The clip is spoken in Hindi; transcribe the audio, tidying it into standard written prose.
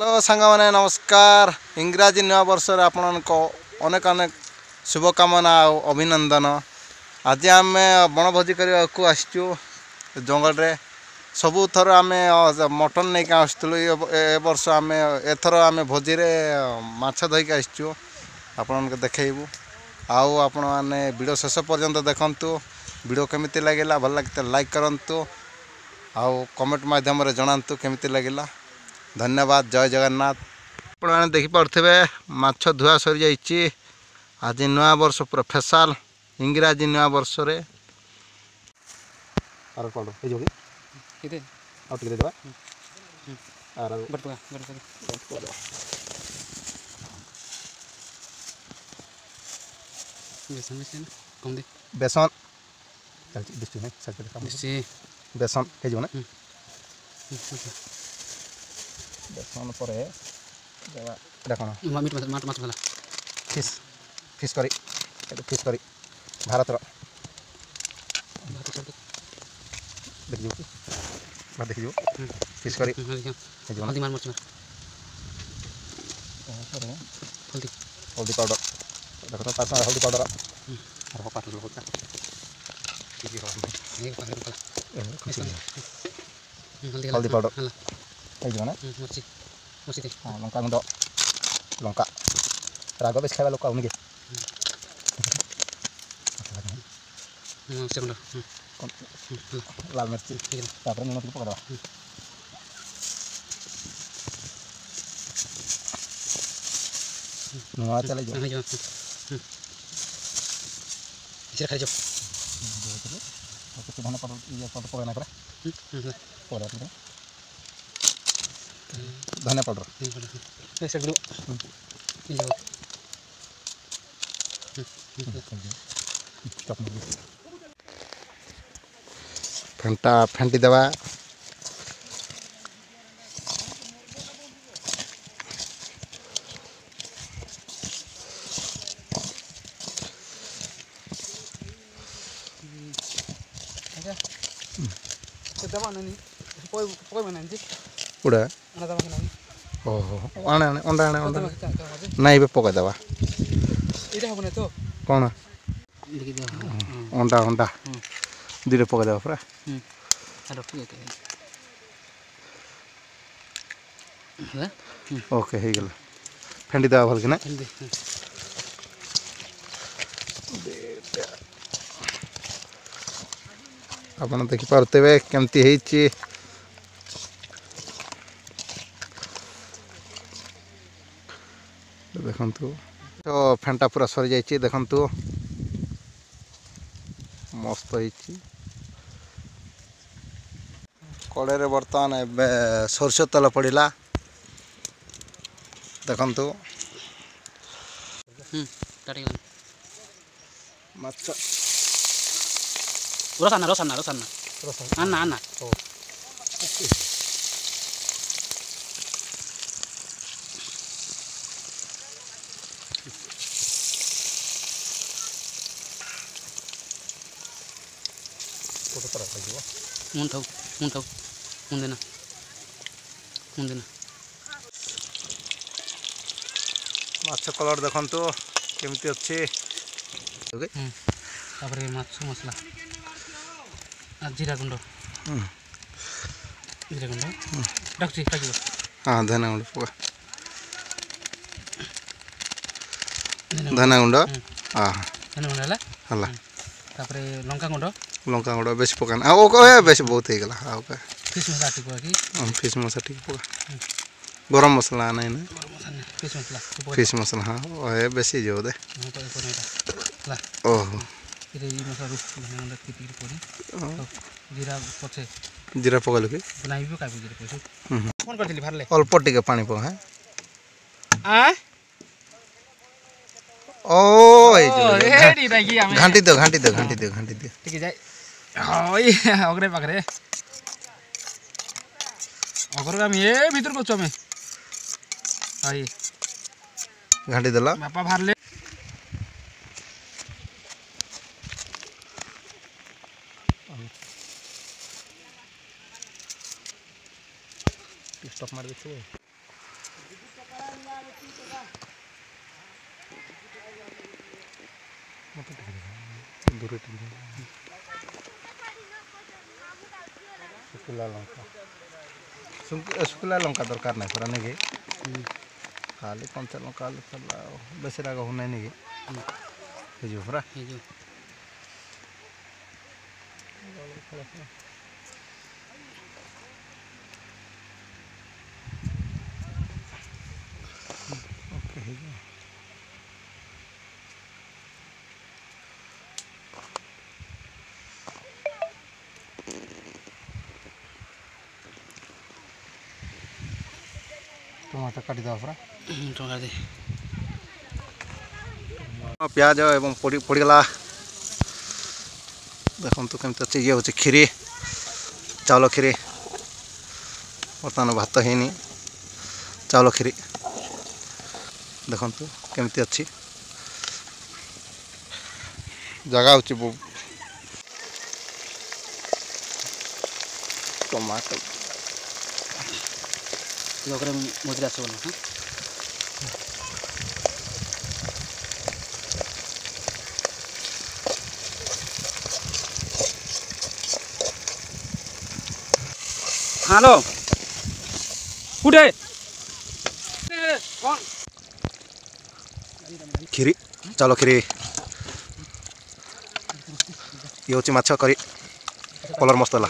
हेलो सांगमाने नमस्कार। इंग्राजी नया वर्ष आपको अनेक अनेक शुभकामना और अभिनंदन। आज आम बनभोजी करने को आसचु जंगल रे सबू थर आम मटन नहीं आसलु। ए वर्ष आम एथर आम भोजी रे माछ धरिक आसचु आपण देखू। आउ आपण मैंने वीडियो शेष पर्यंत देखंतु। वीडियो केमिति लगिला भल लगे लाइक करंतु आउ कमेंट माध्यम जनातु केमिति लगिला। धन्यवाद। जय जगन्नाथ। आपने देखिपे माछ धुआ सरी जाइए। आज नया वर्ष पूरा स्पेशल इंग्राजी नया वर्ष रे आर कोड हे जोगी किते आउट के देबा आर बटवा बेसन कम दे बेसन चल दिसु है सब काम दिसि बेसन हे जो ना बेसन परे देवा देखो मीट माछ वाला फिश फिश करी भारत रो देखियो बात देखियो फिश करी हे जो हल्दी मार मर्च मार हल्दी हल्दी पाउडर देखो तो पास हल्दी पाउडर और पाट लो होता ठीक है ये पाउडर हल्दी पाउडर हे जो ना मर्ची मर्ची हां लंका गुंड लंका राग बेस खाइबा लोक आउनी के सेकंड लाल मिर्ची तापर नुन पका दवा नुआ चले जो इसे खाइ जो ओके धने पर ये पर पका ना पर धनिया पाउडर ऐसे गुरु फेंटा फेंटी दवा उड़ा ओहो आने आने अंडा आने अंडा नहीं बे पका दवा इटा होने तो कौन अंडा अंडा दिले पका दवा पूरा ओके हे गला फेंडी दवा भल के ना आपण देखि पारतेबे केमती हेची देखंतु। तो फेंटा पूरा सरी जाइए देखंतु मस्त होइची। कड़े रे बर्तमान एबे सरस तेल पड़िला देखंतु माछ रोसाना रोसाना रोसाना अन्ना अन्ना मुंदेना माछ कलर देखंतु केमती अच्छी ओके तापर माछ मसला जीरा गुंड डाक्सी काजिबो हां धना गुंड पका धना गुंड हां धना गुंड हला तापर लंका गुंड बेस पकाना आ ओके बेस बहुत हे गला आ ओके फिश मसाला टिक पका फिश मसाला टिक पका गरम मसाला नहीं ना फिश मसाला हां ओए बेसी जो दे ओहो इरे ई मसाला रुस गुंड टिक परी जीरा पछे जीरा पकालु के बनाई भी काबी जीरा पछे फोन करथिली भारले अल्प टिके पानी पका है आ ओ रेडी राखी हम घंटी दो ठीक जाय ओय अगरे पकरे अगर हम ये भीतर को चमे आई घंटी देला बापा भारले स्टॉप मार देते ଶୁଖିଲା ଲଙ୍କା ଦରକାର ନାହିଁ ପୁରା ନାଇଁ କି ଖାଲି କଞ୍ଚା ଲଙ୍କା ବେଶୀ ରାଗ ହଉନାହିଁ ନାଇଁ କି ହେଇଯିବ ପୁରା ହେଇଯିବ। ଓକେ ହେଇଯିବ। ଟମାଟୋ କାଟିଦେବା ପୁରା ଟଙ୍କା ଦେ ପିଆଜ ଏବଂ ପଡ଼ିଗଲା ଦେଖନ୍ତୁ କେମିତି ଅଛି ଇଏ ହେଉଛି କ୍ଷୀରି ଚାଉଳ କ୍ଷୀରି ବର୍ତ୍ତମାନ ଭାତ ହେଇନି ଚାଉଳ କ୍ଷୀରି ଦେଖନ୍ତୁ କେମିତି ଅଛି ଜାଗା ହେଉଛି ଟମାଟୋ ଲୋକରେ ମଜୁରୀ ଆସିବ ନା হ্যালো কুঠে କ୍ଷୀରି ଚାଉଳ କ୍ଷୀରି ଇଏ ହେଉଛି ମାଛ କରି କଲର୍ ମସ୍ତ ହେଲା